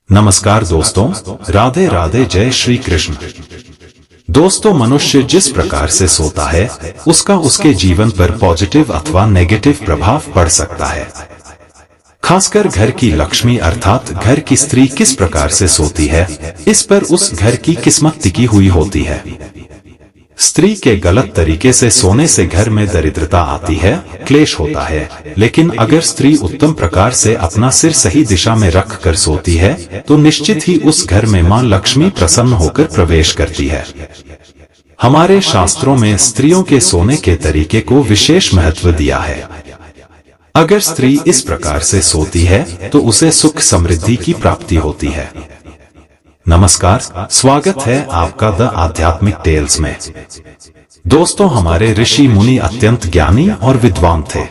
नमस्कार दोस्तों, राधे राधे, जय श्री कृष्ण। दोस्तों, मनुष्य जिस प्रकार से सोता है उसका उसके जीवन पर पॉजिटिव अथवा नेगेटिव प्रभाव पड़ सकता है। खासकर घर की लक्ष्मी अर्थात घर की स्त्री किस प्रकार से सोती है, इस पर उस घर की किस्मत टिकी हुई होती है। स्त्री के गलत तरीके से सोने से घर में दरिद्रता आती है, क्लेश होता है। लेकिन अगर स्त्री उत्तम प्रकार से अपना सिर सही दिशा में रख कर सोती है तो निश्चित ही उस घर में मां लक्ष्मी प्रसन्न होकर प्रवेश करती है। हमारे शास्त्रों में स्त्रियों के सोने के तरीके को विशेष महत्व दिया है। अगर स्त्री इस प्रकार से सोती है तो उसे सुख समृद्धि की प्राप्ति होती है। नमस्कार, स्वागत है आपका द आध्यात्मिक टेल्स में। दोस्तों, हमारे ऋषि मुनि अत्यंत ज्ञानी और विद्वान थे।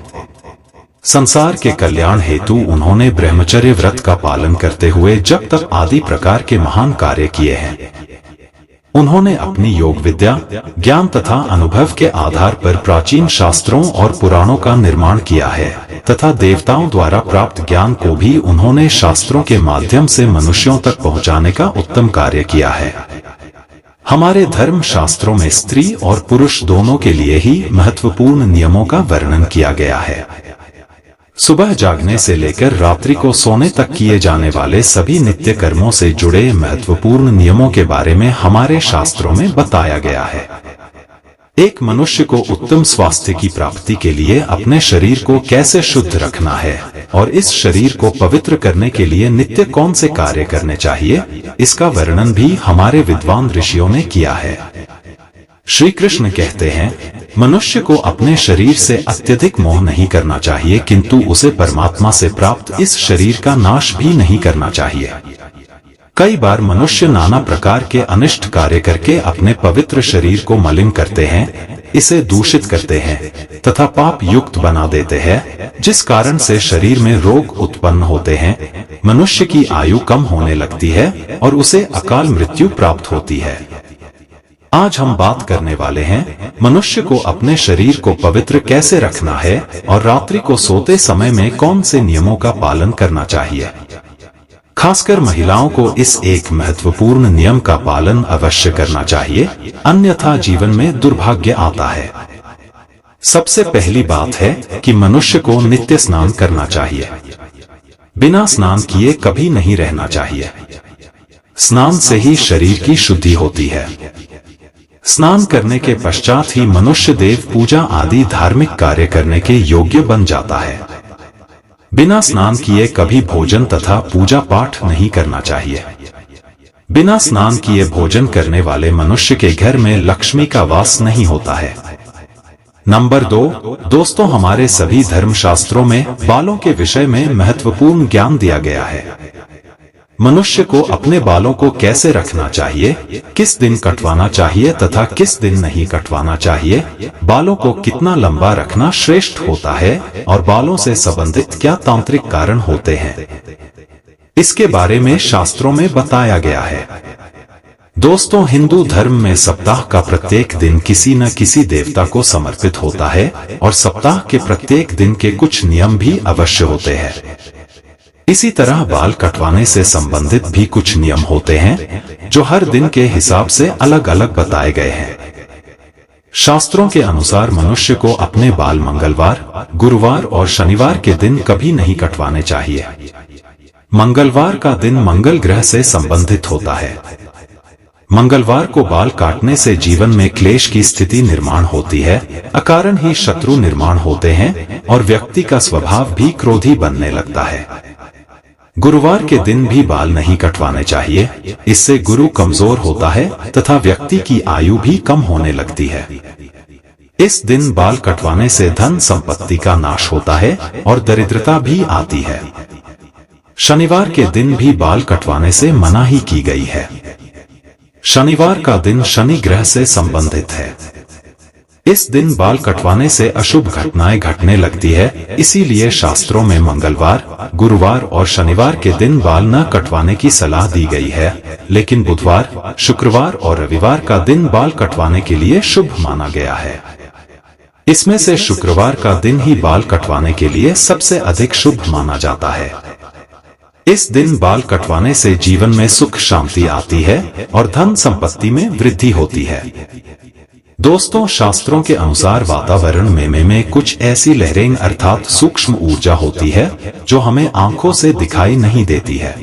संसार के कल्याण हेतु उन्होंने ब्रह्मचर्य व्रत का पालन करते हुए जब तक आदि प्रकार के महान कार्य किए हैं। उन्होंने अपनी योग विद्या, ज्ञान तथा अनुभव के आधार पर प्राचीन शास्त्रों और पुराणों का निर्माण किया है तथा देवताओं द्वारा प्राप्त ज्ञान को भी उन्होंने शास्त्रों के माध्यम से मनुष्यों तक पहुंचाने का उत्तम कार्य किया है। हमारे धर्म शास्त्रों में स्त्री और पुरुष दोनों के लिए ही महत्वपूर्ण नियमों का वर्णन किया गया है। सुबह जागने से लेकर रात्रि को सोने तक किए जाने वाले सभी नित्य कर्मों से जुड़े महत्वपूर्ण नियमों के बारे में हमारे शास्त्रों में बताया गया है। एक मनुष्य को उत्तम स्वास्थ्य की प्राप्ति के लिए अपने शरीर को कैसे शुद्ध रखना है और इस शरीर को पवित्र करने के लिए नित्य कौन से कार्य करने चाहिए, इसका वर्णन भी हमारे विद्वान ऋषियों ने किया है। श्री कृष्ण कहते हैं, मनुष्य को अपने शरीर से अत्यधिक मोह नहीं करना चाहिए, किंतु उसे परमात्मा से प्राप्त इस शरीर का नाश भी नहीं करना चाहिए। कई बार मनुष्य नाना प्रकार के अनिष्ट कार्य करके अपने पवित्र शरीर को मलिन करते हैं, इसे दूषित करते हैं तथा पाप युक्त बना देते हैं, जिस कारण से शरीर में रोग उत्पन्न होते हैं, मनुष्य की आयु कम होने लगती है और उसे अकाल मृत्यु प्राप्त होती है। आज हम बात करने वाले हैं मनुष्य को अपने शरीर को पवित्र कैसे रखना है और रात्रि को सोते समय में कौन से नियमों का पालन करना चाहिए। खासकर महिलाओं को इस एक महत्वपूर्ण नियम का पालन अवश्य करना चाहिए, अन्यथा जीवन में दुर्भाग्य आता है। सबसे पहली बात है कि मनुष्य को नित्य स्नान करना चाहिए। बिना स्नान किए कभी नहीं रहना चाहिए। स्नान से ही शरीर की शुद्धि होती है। स्नान करने के पश्चात ही मनुष्य देव पूजा आदि धार्मिक कार्य करने के योग्य बन जाता है। बिना स्नान किए कभी भोजन तथा पूजा पाठ नहीं करना चाहिए। बिना स्नान किए भोजन करने वाले मनुष्य के घर में लक्ष्मी का वास नहीं होता है। नंबर 2, दोस्तों, हमारे सभी धर्मशास्त्रों में बालों के विषय में महत्वपूर्ण ज्ञान दिया गया है। मनुष्य को अपने बालों को कैसे रखना चाहिए, किस दिन कटवाना चाहिए तथा किस दिन नहीं कटवाना चाहिए, बालों को कितना लंबा रखना श्रेष्ठ होता है और बालों से संबंधित क्या तांत्रिक कारण होते हैं, इसके बारे में शास्त्रों में बताया गया है। दोस्तों, हिंदू धर्म में सप्ताह का प्रत्येक दिन किसी न किसी देवता को समर्पित होता है और सप्ताह के प्रत्येक दिन के कुछ नियम भी अवश्य होते हैं। इसी तरह बाल कटवाने से संबंधित भी कुछ नियम होते हैं जो हर दिन के हिसाब से अलग अलग बताए गए हैं। शास्त्रों के अनुसार मनुष्य को अपने बाल मंगलवार, गुरुवार और शनिवार के दिन कभी नहीं कटवाने चाहिए। मंगलवार का दिन मंगल ग्रह से संबंधित होता है। मंगलवार को बाल काटने से जीवन में क्लेश की स्थिति निर्माण होती है, अकारण ही शत्रु निर्माण होते हैं और व्यक्ति का स्वभाव भी क्रोधी बनने लगता है। गुरुवार के दिन भी बाल नहीं कटवाने चाहिए, इससे गुरु कमजोर होता है तथा व्यक्ति की आयु भी कम होने लगती है। इस दिन बाल कटवाने से धन संपत्ति का नाश होता है और दरिद्रता भी आती है। शनिवार के दिन भी बाल कटवाने से मनाही की गई है। शनिवार का दिन शनि ग्रह से संबंधित है। इस दिन बाल कटवाने से अशुभ घटनाएं घटने लगती है, इसीलिए शास्त्रों में मंगलवार, गुरुवार और शनिवार के दिन बाल न कटवाने की सलाह दी गई है, लेकिन बुधवार, शुक्रवार और रविवार का दिन बाल कटवाने के लिए शुभ माना गया है। इसमें से शुक्रवार का दिन ही बाल कटवाने के लिए सबसे अधिक शुभ माना जाता है। इस दिन बाल कटवाने से जीवन में सुख शांति आती है और धन संपत्ति में वृद्धि होती है। दोस्तों, शास्त्रों के अनुसार वातावरण में कुछ ऐसी लहरें अर्थात सूक्ष्म ऊर्जा होती है जो हमें आंखों से दिखाई नहीं देती है।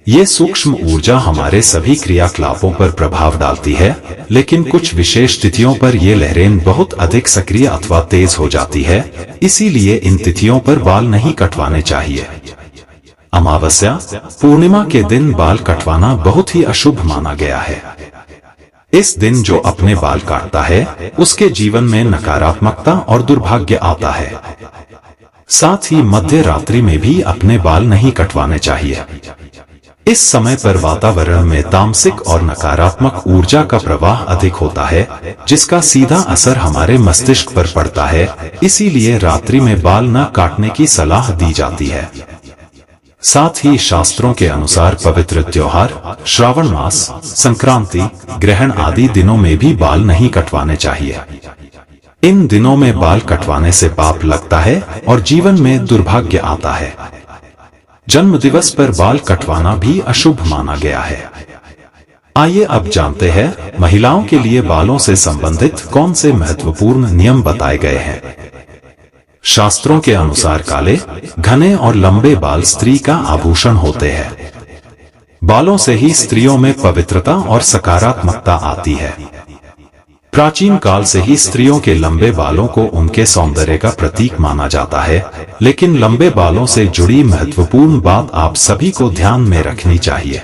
ये सूक्ष्म ऊर्जा हमारे सभी क्रियाकलापों पर प्रभाव डालती है, लेकिन कुछ विशेष तिथियों पर ये लहरें बहुत अधिक सक्रिय अथवा तेज हो जाती है। इसीलिए इन तिथियों पर बाल नहीं कटवाने चाहिए। अमावस्या, पूर्णिमा के दिन बाल कटवाना बहुत ही अशुभ माना गया है। इस दिन जो अपने बाल काटता है उसके जीवन में नकारात्मकता और दुर्भाग्य आता है। साथ ही मध्य रात्रि में भी अपने बाल नहीं कटवाने चाहिए। इस समय पर वातावरण में तामसिक और नकारात्मक ऊर्जा का प्रवाह अधिक होता है, जिसका सीधा असर हमारे मस्तिष्क पर पड़ता है। इसीलिए रात्रि में बाल न काटने की सलाह दी जाती है। साथ ही शास्त्रों के अनुसार पवित्र त्योहार, श्रावण मास, संक्रांति, ग्रहण आदि दिनों में भी बाल नहीं कटवाने चाहिए। इन दिनों में बाल कटवाने से पाप लगता है और जीवन में दुर्भाग्य आता है। जन्मदिवस पर बाल कटवाना भी अशुभ माना गया है। आइए अब जानते हैं महिलाओं के लिए बालों से संबंधित कौन से महत्वपूर्ण नियम बताए गए हैं। शास्त्रों के अनुसार काले, घने और लंबे बाल स्त्री का आभूषण होते हैं। बालों से ही स्त्रियों में पवित्रता और सकारात्मकता आती है। प्राचीन काल से ही स्त्रियों के लंबे बालों को उनके सौंदर्य का प्रतीक माना जाता है, लेकिन लंबे बालों से जुड़ी महत्वपूर्ण बात आप सभी को ध्यान में रखनी चाहिए।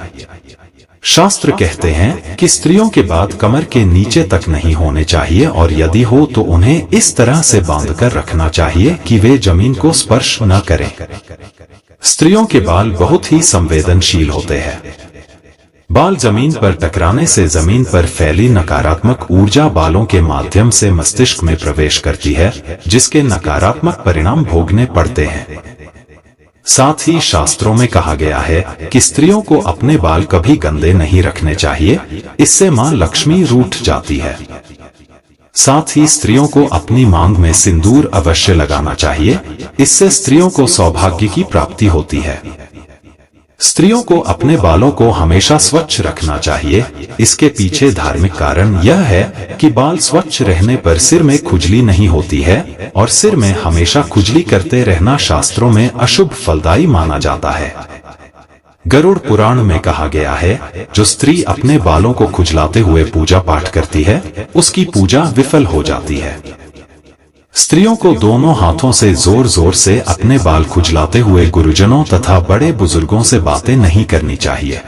शास्त्र कहते हैं कि स्त्रियों के बाल कमर के नीचे तक नहीं होने चाहिए और यदि हो तो उन्हें इस तरह से बांधकर रखना चाहिए कि वे जमीन को स्पर्श न करें। स्त्रियों के बाल बहुत ही संवेदनशील होते हैं। बाल जमीन पर टकराने से जमीन पर फैली नकारात्मक ऊर्जा बालों के माध्यम से मस्तिष्क में प्रवेश करती है, जिसके नकारात्मक परिणाम भोगने पड़ते हैं। साथ ही शास्त्रों में कहा गया है कि स्त्रियों को अपने बाल कभी गंदे नहीं रखने चाहिए, इससे मां लक्ष्मी रूठ जाती है। साथ ही स्त्रियों को अपनी मांग में सिंदूर अवश्य लगाना चाहिए, इससे स्त्रियों को सौभाग्य की प्राप्ति होती है। स्त्रियों को अपने बालों को हमेशा स्वच्छ रखना चाहिए। इसके पीछे धार्मिक कारण यह है कि बाल स्वच्छ रहने पर सिर में खुजली नहीं होती है और सिर में हमेशा खुजली करते रहना शास्त्रों में अशुभ फलदायी माना जाता है। गरुड़ पुराण में कहा गया है, जो स्त्री अपने बालों को खुजलाते हुए पूजा पाठ करती है, उसकी पूजा विफल हो जाती है। स्त्रियों को दोनों हाथों से जोर जोर से अपने बाल खुजलाते हुए गुरुजनों तथा बड़े बुजुर्गों से बातें नहीं करनी चाहिए।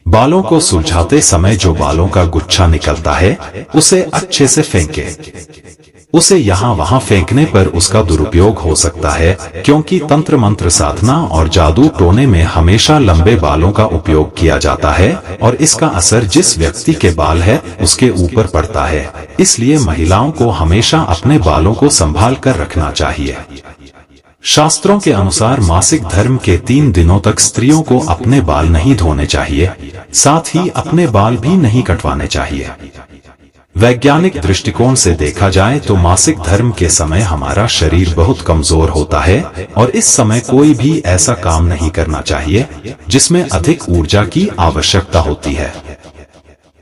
बालों को सुलझाते समय जो बालों का गुच्छा निकलता है, उसे अच्छे से फेंके। उसे यहाँ वहाँ फेंकने पर उसका दुरुपयोग हो सकता है, क्योंकि तंत्र मंत्र साधना और जादू टोने में हमेशा लंबे बालों का उपयोग किया जाता है और इसका असर जिस व्यक्ति के बाल है उसके ऊपर पड़ता है। इसलिए महिलाओं को हमेशा अपने बालों को संभाल कर रखना चाहिए। शास्त्रों के अनुसार मासिक धर्म के 3 दिनों तक स्त्रियों को अपने बाल नहीं धोने चाहिए, साथ ही अपने बाल भी नहीं कटवाने चाहिए। वैज्ञानिक दृष्टिकोण से देखा जाए तो मासिक धर्म के समय हमारा शरीर बहुत कमजोर होता है और इस समय कोई भी ऐसा काम नहीं करना चाहिए जिसमें अधिक ऊर्जा की आवश्यकता होती है।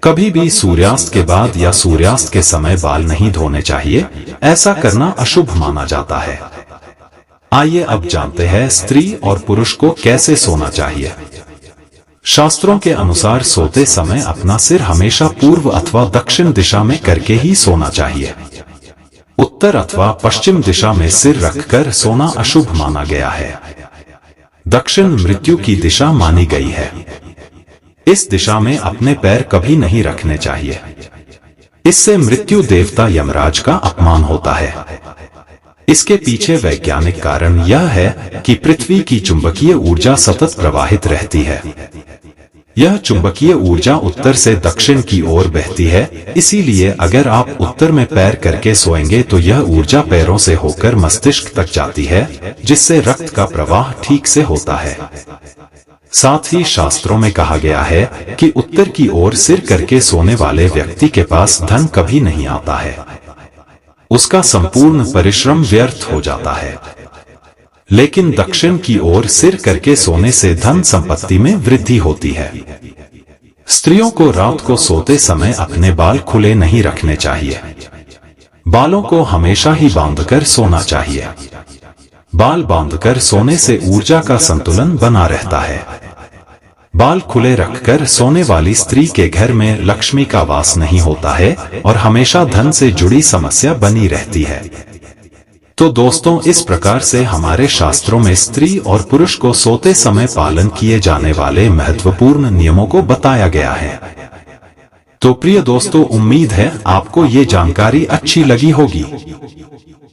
कभी भी सूर्यास्त के बाद या सूर्यास्त के समय बाल नहीं धोने चाहिए, ऐसा करना अशुभ माना जाता है। आइए अब जानते हैं स्त्री और पुरुष को कैसे सोना चाहिए। शास्त्रों के अनुसार सोते समय अपना सिर हमेशा पूर्व अथवा दक्षिण दिशा में करके ही सोना चाहिए। उत्तर अथवा पश्चिम दिशा में सिर रखकर सोना अशुभ माना गया है। दक्षिण मृत्यु की दिशा मानी गई है। इस दिशा में अपने पैर कभी नहीं रखने चाहिए, इससे मृत्यु देवता यमराज का अपमान होता है। इसके पीछे वैज्ञानिक कारण यह है कि पृथ्वी की चुंबकीय ऊर्जा सतत प्रवाहित रहती है। यह चुंबकीय ऊर्जा उत्तर से दक्षिण की ओर बहती है, इसीलिए अगर आप उत्तर में पैर करके सोएंगे तो यह ऊर्जा पैरों से होकर मस्तिष्क तक जाती है, जिससे रक्त का प्रवाह ठीक से होता है। साथ ही शास्त्रों में कहा गया है कि उत्तर की ओर सिर करके सोने वाले व्यक्ति के पास धन कभी नहीं आता है, उसका संपूर्ण परिश्रम व्यर्थ हो जाता है। लेकिन दक्षिण की ओर सिर करके सोने से धन संपत्ति में वृद्धि होती है। स्त्रियों को रात को सोते समय अपने बाल खुले नहीं रखने चाहिए। बालों को हमेशा ही बांधकर सोना चाहिए। बाल बांधकर सोने से ऊर्जा का संतुलन बना रहता है। बाल खुले रखकर सोने वाली स्त्री के घर में लक्ष्मी का वास नहीं होता है और हमेशा धन से जुड़ी समस्या बनी रहती है। तो दोस्तों, इस प्रकार से हमारे शास्त्रों में स्त्री और पुरुष को सोते समय पालन किए जाने वाले महत्वपूर्ण नियमों को बताया गया है। तो प्रिय दोस्तों, उम्मीद है आपको ये जानकारी अच्छी लगी होगी।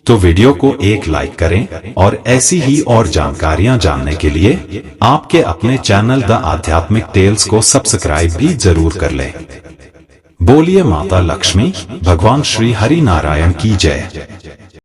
तो वीडियो को एक लाइक करें और ऐसी ही और जानकारियां जानने के लिए आपके अपने चैनल द आध्यात्मिक टेल्स को सब्सक्राइब भी जरूर कर लें। बोलिए माता लक्ष्मी, भगवान श्री हरि नारायण की जय।